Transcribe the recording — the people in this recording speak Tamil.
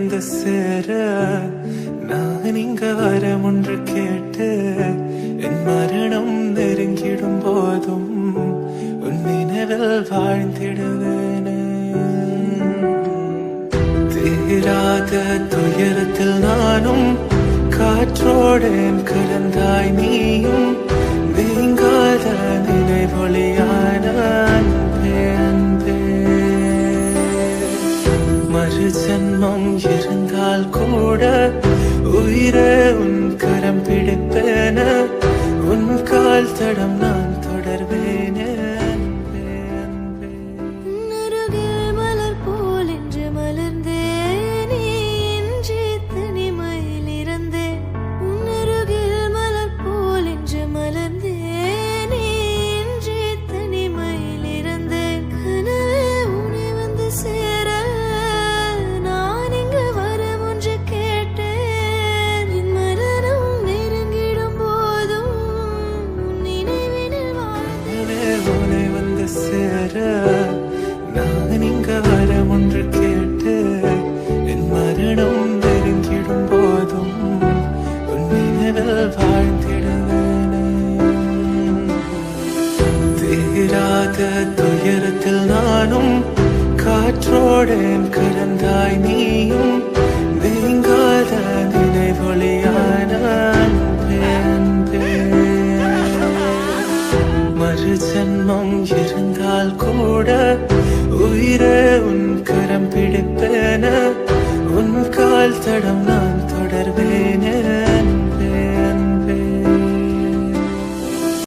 வந்து சேர நான் இங்க வரம் ஒன்று கேட்டு என் மரணம் நெருங்கிடும் போதும் உன் நினைவில் வாழ்ந்திடுவேனே. தீராத துயரத்தில் நானும் காற்றோடேன் கலந்தாய் நீயும் நீங்காத நினைவொளியான அன்பே அன்பே. மறு ஜன்மம் இருந்தால் கூட உயிரே உன் கரம் பிடிப்பேன உன் கால் தடம் நான் தொடர்வேனே. அன்பே அன்பே உன்னருகே மலர் போல் என்று மலர்ந்தேனே என்று தனிமையில் இருந்தேன். உன்னருகில் மலர் போல் என்று மலர்ந்தேனே என்று தனிமையில் இருந்தேன். கனவே உன்னை வந்து சேர நான் இங்கு வரம் ஒன்று கேட்டேன். என் மரணம் நெருங்கிடும் போதும் உன் நினைவினில் வாழ்ந்தேன். உன்னை வந்து சேர நான் இங்க வரம் ஒன்று கேட்டு என் மரணம் நெருங்கிடும் போதும் உன் நினைவில் வாழ்ந்திடுவேனே. தீராத துயரத்தில் நானும் காற்றோடேன் கலந்தாய் நீயும் நீங்காத நினைவொளியான அன்பே அன்பே. மறு ஜன்மம் இருந்தால் கூட உயிரே உன் கரம் பிடிப்பேன உன் கால் தடம் நான் தொடர்வேனே.